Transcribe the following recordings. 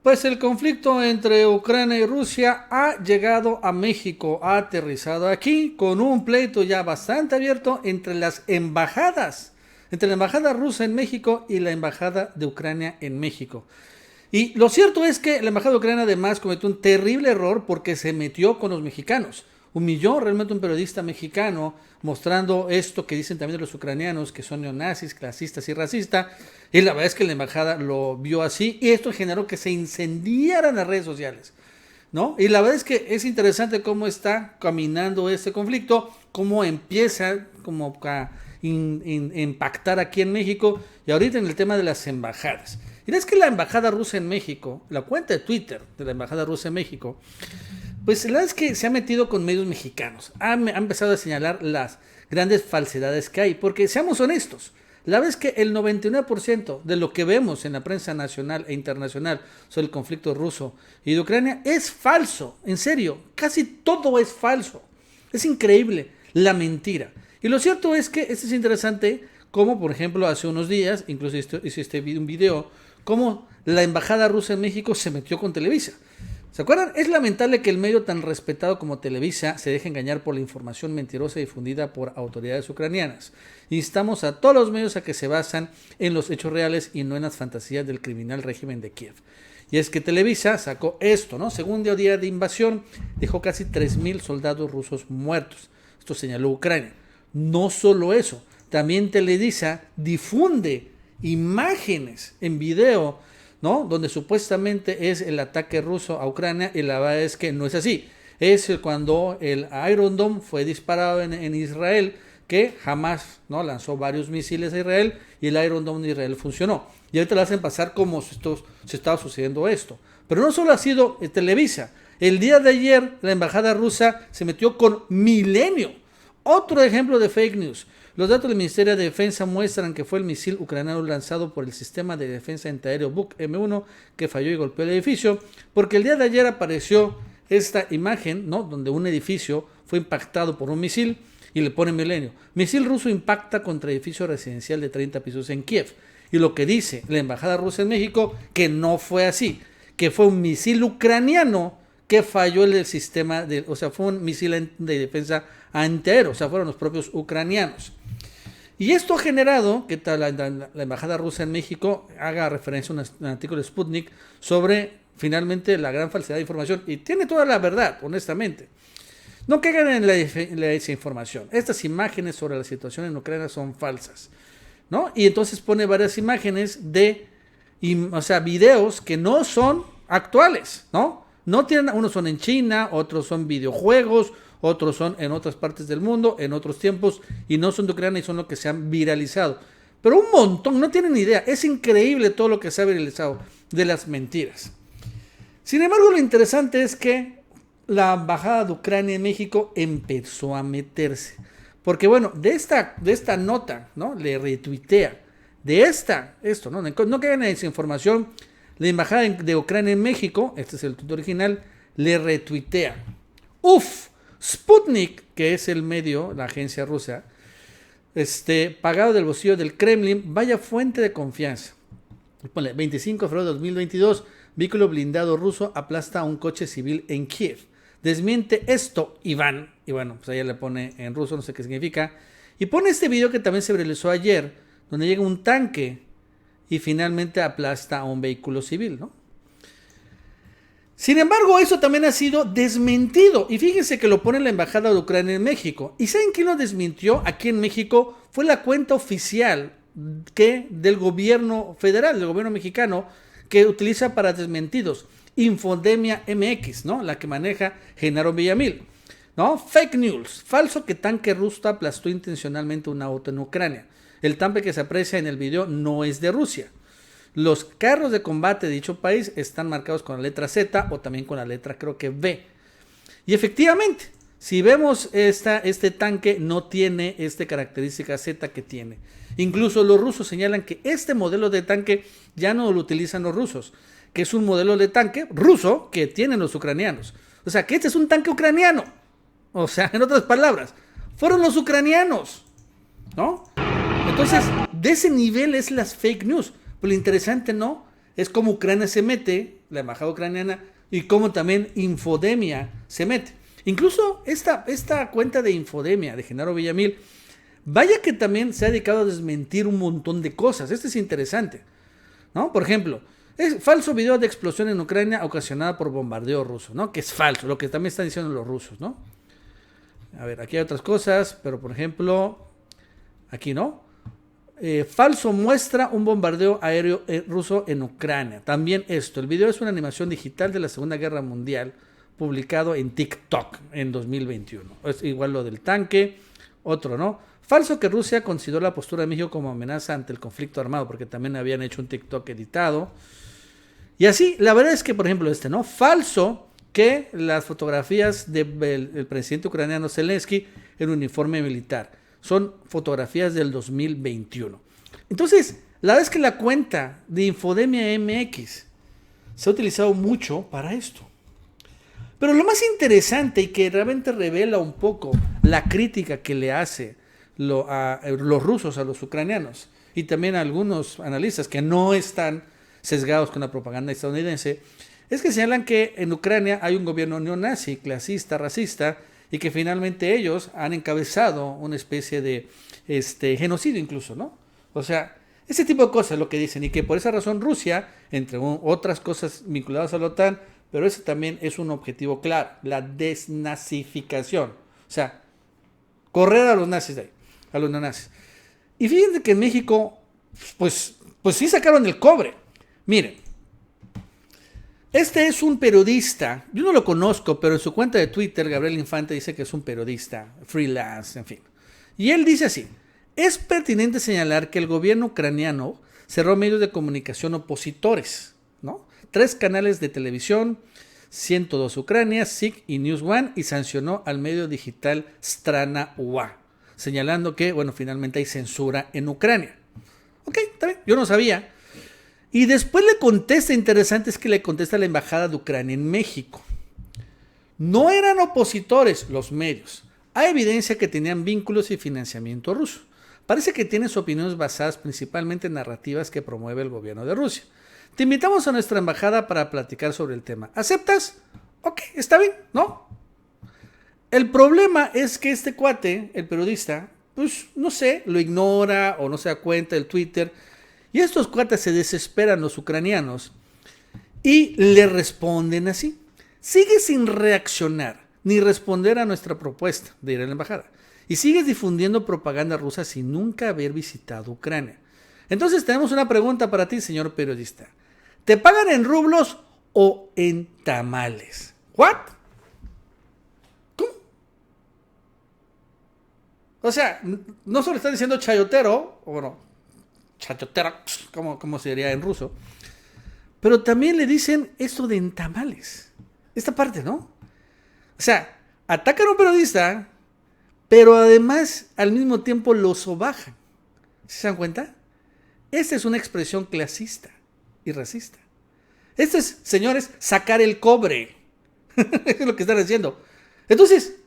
Pues el conflicto entre Ucrania y Rusia ha llegado a México, ha aterrizado aquí con un pleito ya bastante abierto entre la embajada rusa en México y la embajada de Ucrania en México. Y lo cierto es que la embajada de Ucrania además cometió un terrible error porque se metió con los mexicanos. Humilló realmente a un periodista mexicano mostrando esto que dicen también de los ucranianos, que son neonazis, clasistas y racistas. Y la verdad es que la embajada lo vio así y esto generó que se incendiaran las redes sociales, ¿no? Y la verdad es que es interesante cómo está caminando este conflicto, cómo empieza como a impactar aquí en México y ahorita en el tema de las embajadas. Y es que la embajada rusa en México, la cuenta de Twitter de la embajada rusa en México, pues la verdad es que se ha metido con medios mexicanos. Ha empezado a señalar las grandes falsedades que hay. Porque seamos honestos, la verdad es que el 99% de lo que vemos en la prensa nacional e internacional sobre el conflicto ruso y de Ucrania es falso. En serio, casi todo es falso. Es increíble la mentira. Y lo cierto es que esto es interesante, como por ejemplo hace unos días, incluso hice un video, cómo la embajada rusa en México se metió con Televisa. ¿Se acuerdan? Es lamentable que el medio tan respetado como Televisa se deje engañar por la información mentirosa difundida por autoridades ucranianas. Instamos a todos los medios a que se basan en los hechos reales y no en las fantasías del criminal régimen de Kiev. Y es que Televisa sacó esto, ¿no? Segundo día de invasión, dejó casi 3,000 soldados rusos muertos. Esto señaló Ucrania. No solo eso, también Televisa difunde imágenes en video, ¿no? Donde supuestamente es el ataque ruso a Ucrania y la verdad es que no es así. Es cuando el Iron Dome fue disparado en Israel, que jamás, ¿no?, lanzó varios misiles a Israel y el Iron Dome de Israel funcionó. Y ahorita lo hacen pasar como si se estaba sucediendo esto. Pero no solo ha sido Televisa. El día de ayer la embajada rusa se metió con Milenio. Otro ejemplo de fake news. Los datos del Ministerio de Defensa muestran que fue el misil ucraniano lanzado por el sistema de defensa antiaéreo Buk M1 que falló y golpeó el edificio, porque el día de ayer apareció esta imagen, ¿no?, donde un edificio fue impactado por un misil y le pone Milenio. Misil ruso impacta contra edificio residencial de 30 pisos en Kiev. Y lo que dice la embajada rusa en México, que no fue así, que fue un misil ucraniano que falló el sistema, o sea, fue un misil de defensa antiaéreo, o sea, fueron los propios ucranianos. Y esto ha generado que la embajada rusa en México haga referencia a un artículo de Sputnik sobre finalmente la gran falsedad de información. Y tiene toda la verdad, honestamente. No caigan en la desinformación. Estas imágenes sobre la situación en Ucrania son falsas, ¿no? Y entonces pone varias imágenes de, o sea, videos que no son actuales, ¿no? No tienen, unos son en China, otros son videojuegos, otros son en otras partes del mundo, en otros tiempos, y no son de Ucrania y son los que se han viralizado. Pero un montón, no tienen ni idea. Es increíble todo lo que se ha viralizado de las mentiras. Sin embargo, lo interesante es que la embajada de Ucrania en México empezó a meterse. Porque bueno, de esta nota, ¿no?, le retuitea. Esto, ¿no? No caigan en esa información. La embajada de Ucrania en México, este es el tuit original, le retuitea. Uf, Sputnik, que es el medio, la agencia rusa, pagado del bolsillo del Kremlin, vaya fuente de confianza. Ponle, 25 de febrero de 2022, vehículo blindado ruso aplasta a un coche civil en Kiev. Desmiente esto Iván, y bueno, pues allá le pone en ruso, no sé qué significa, y pone este video que también se realizó ayer, donde llega un tanque y finalmente aplasta a un vehículo civil, ¿no? Sin embargo, eso también ha sido desmentido. Y fíjense que lo pone la embajada de Ucrania en México. ¿Y saben quién lo desmintió aquí en México? Fue la cuenta oficial del gobierno federal, del gobierno mexicano, que utiliza para desmentidos. Infodemia MX, ¿no?, la que maneja Genaro Villamil, ¿no? Fake news. Falso que tanque ruso aplastó intencionalmente un auto en Ucrania. El tanque que se aprecia en el video no es de Rusia. Los carros de combate de dicho país están marcados con la letra Z o también con la letra, creo que B. Y efectivamente, si vemos este tanque no tiene esta característica Z que tiene. Incluso los rusos señalan que este modelo de tanque ya no lo utilizan los rusos, que es un modelo de tanque ruso que tienen los ucranianos. O sea, que este es un tanque ucraniano. O sea, en otras palabras, fueron los ucranianos, ¿no? Entonces, de ese nivel es las fake news. Pero lo interesante, ¿no?, es cómo Ucrania se mete, la embajada ucraniana, y cómo también Infodemia se mete. Incluso esta cuenta de Infodemia, de Genaro Villamil, vaya que también se ha dedicado a desmentir un montón de cosas. Esto es interesante, ¿no? Por ejemplo, es falso video de explosión en Ucrania ocasionada por bombardeo ruso, ¿no? Que es falso, lo que también están diciendo los rusos, ¿no? A ver, aquí hay otras cosas, pero por ejemplo, aquí no. Falso muestra un bombardeo aéreo ruso en Ucrania. También esto, el video es una animación digital de la Segunda Guerra Mundial, publicado en TikTok en 2021. Es igual lo del tanque, otro, ¿no? Falso que Rusia consideró la postura de México como amenaza ante el conflicto armado, porque también habían hecho un TikTok editado. Y así, la verdad es que, por ejemplo, ¿no? Falso que las fotografías del presidente ucraniano Zelensky en uniforme militar. Son fotografías del 2021. Entonces, la verdad es que la cuenta de Infodemia MX se ha utilizado mucho para esto. Pero lo más interesante y que realmente revela un poco la crítica que le hace a los rusos a los ucranianos y también a algunos analistas que no están sesgados con la propaganda estadounidense, es que señalan que en Ucrania hay un gobierno neonazi, clasista, racista, y que finalmente ellos han encabezado una especie de genocidio incluso, ¿no? O sea, ese tipo de cosas es lo que dicen, y que por esa razón Rusia, entre otras cosas vinculadas a la OTAN, pero eso también es un objetivo claro, la desnazificación. O sea, correr a los nazis de ahí, a los neonazis. Y fíjense que en México, pues sí sacaron el cobre. Miren, este es un periodista, yo no lo conozco, pero en su cuenta de Twitter, Gabriel Infante dice que es un periodista, freelance, en fin. Y él dice así: es pertinente señalar que el gobierno ucraniano cerró medios de comunicación opositores, ¿no? 3 canales de televisión, 102 Ucrania, SIG y News One, y sancionó al medio digital Strana UA, señalando que, bueno, finalmente hay censura en Ucrania. Ok, está bien, yo no sabía. Y después le contesta, interesante es que le contesta la embajada de Ucrania en México. No eran opositores los medios. Hay evidencia que tenían vínculos y financiamiento ruso. Parece que tienen sus opiniones basadas principalmente en narrativas que promueve el gobierno de Rusia. Te invitamos a nuestra embajada para platicar sobre el tema. ¿Aceptas? Ok, está bien, ¿no? El problema es que este cuate, el periodista, pues no sé, lo ignora o no se da cuenta del Twitter. Y estos cuates se desesperan, los ucranianos, y le responden así. Sigue sin reaccionar ni responder a nuestra propuesta de ir a la embajada. Y sigues difundiendo propaganda rusa sin nunca haber visitado Ucrania. Entonces tenemos una pregunta para ti, señor periodista. ¿Te pagan en rublos o en tamales? ¿What? ¿Cómo? O sea, no solo está diciendo chayotero, o bueno, chayotera, como se diría en ruso, pero también le dicen esto de en tamales. Esta parte, ¿no? O sea, atacan a un periodista, pero además al mismo tiempo lo sobajan. ¿Se dan cuenta? Esta es una expresión clasista y racista. Esto es, señores, sacar el cobre. Es lo que están haciendo. Entonces,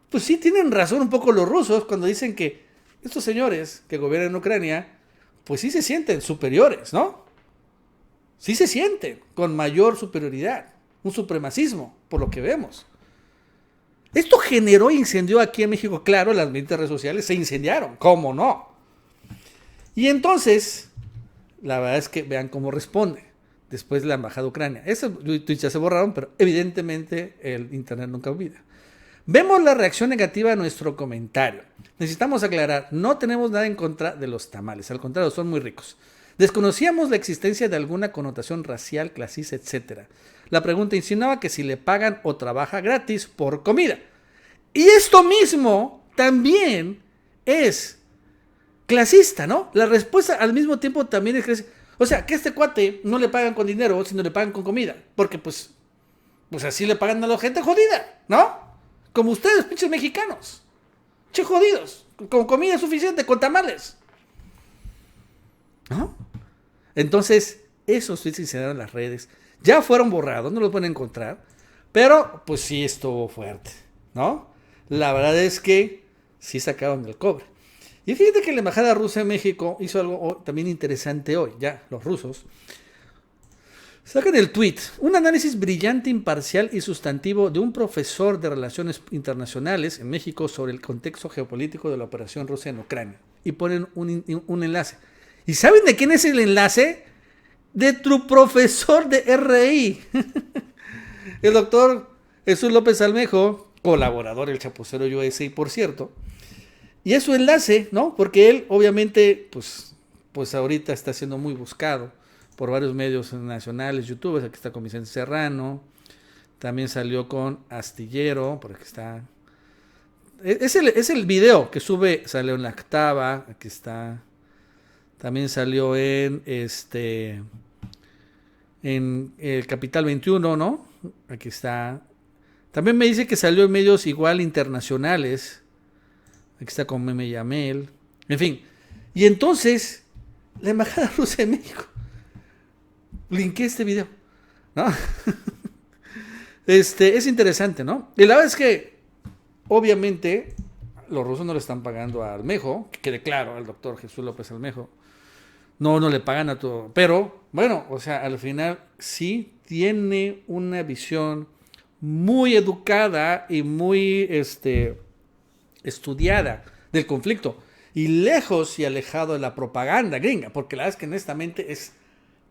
pues sí tienen razón un poco los rusos cuando dicen que estos señores que gobiernan Ucrania, pues sí se sienten superiores, ¿no? Sí se sienten con mayor superioridad, un supremacismo, por lo que vemos. Esto generó incendio aquí en México, claro, las redes sociales se incendiaron, ¿cómo no? Y entonces, la verdad es que vean cómo responde después la embajada de Ucrania. Esos tweets ya se borraron, pero evidentemente el internet nunca olvida. Vemos la reacción negativa a nuestro comentario. Necesitamos aclarar, no tenemos nada en contra de los tamales, al contrario, son muy ricos. Desconocíamos la existencia de alguna connotación racial, clasista, etc. La pregunta insinuaba que si le pagan o trabaja gratis por comida. Y esto mismo también es clasista, ¿no? La respuesta al mismo tiempo también es clasista. O sea, que a este cuate no le pagan con dinero, sino le pagan con comida. Porque pues así le pagan a la gente jodida, ¿no? Como ustedes, pinches mexicanos. Che jodidos. Con comida suficiente, con tamales. ¿No? Entonces, esos tweets se incendiaron en las redes. Ya fueron borrados, no los pueden encontrar. Pero, pues sí estuvo fuerte, ¿no? La verdad es que sí sacaron el cobre. Y fíjate que la embajada rusa en México hizo algo también interesante hoy, ya, los rusos. Sacan el tweet, un análisis brillante, imparcial y sustantivo de un profesor de Relaciones Internacionales en México sobre el contexto geopolítico de la operación rusa en Ucrania. Y ponen un enlace. ¿Y saben de quién es el enlace? De tu profesor de RI. El doctor Jesús López Almejo, colaborador del Chapucero USA, por cierto. Y es su enlace, ¿no? Porque él, obviamente, pues ahorita está siendo muy buscado por varios medios nacionales, youtubers. Aquí está con Vicente Serrano. También salió con Astillero, por aquí está. Es el video que salió en La Octava, aquí está. También salió en en el Capital 21, ¿no? Aquí está. También me dice que salió en medios igual internacionales. Aquí está con Meme Yamel. En fin. Y entonces, la Embajada Rusa en México linké este video, ¿no? Es interesante, ¿no? Y la verdad es que, obviamente, los rusos no le están pagando a Almejo, que quede claro, al doctor Jesús López Almejo. No le pagan a todo. Pero, bueno, o sea, al final sí tiene una visión muy educada y muy estudiada del conflicto. Y lejos y alejado de la propaganda gringa. Porque la verdad es que honestamente es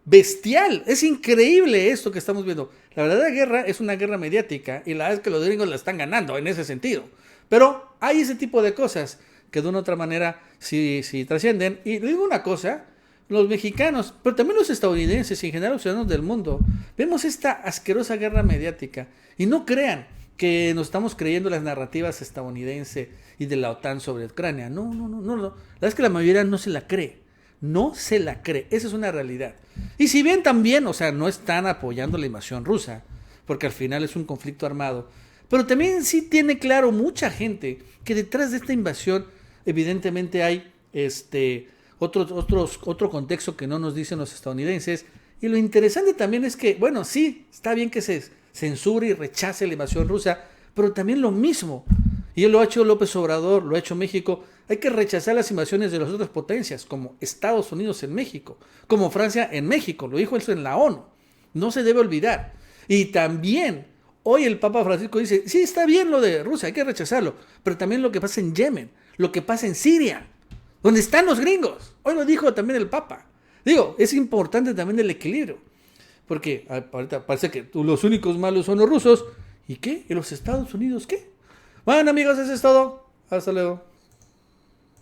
bestial. Es increíble esto que estamos viendo. La verdadera guerra es una guerra mediática. Y la verdad es que los gringos la están ganando en ese sentido. Pero hay ese tipo de cosas que de una u otra manera sí trascienden. Y le digo una cosa. Los mexicanos, pero también los estadounidenses y en general los ciudadanos del mundo, vemos esta asquerosa guerra mediática y no crean que nos estamos creyendo las narrativas estadounidenses y de la OTAN sobre Ucrania. No. La verdad es que la mayoría no se la cree. No se la cree. Esa es una realidad. Y si bien también, o sea, no están apoyando la invasión rusa, porque al final es un conflicto armado, pero también sí tiene claro mucha gente que detrás de esta invasión evidentemente hay otro contexto que no nos dicen los estadounidenses. Y lo interesante también es que, bueno, sí, está bien que se censure y rechace la invasión rusa, pero también lo mismo, y lo ha hecho López Obrador, lo ha hecho México, hay que rechazar las invasiones de las otras potencias, como Estados Unidos en México, como Francia en México, lo dijo eso en la ONU, no se debe olvidar. Y también, hoy el Papa Francisco dice, sí, está bien lo de Rusia, hay que rechazarlo, pero también lo que pasa en Yemen, lo que pasa en Siria, donde están los gringos. Hoy lo dijo también el Papa. Digo, es importante también el equilibrio. Porque ahorita parece que los únicos malos son los rusos. ¿Y qué? ¿Y los Estados Unidos qué? Bueno, amigos, eso es todo. Hasta luego.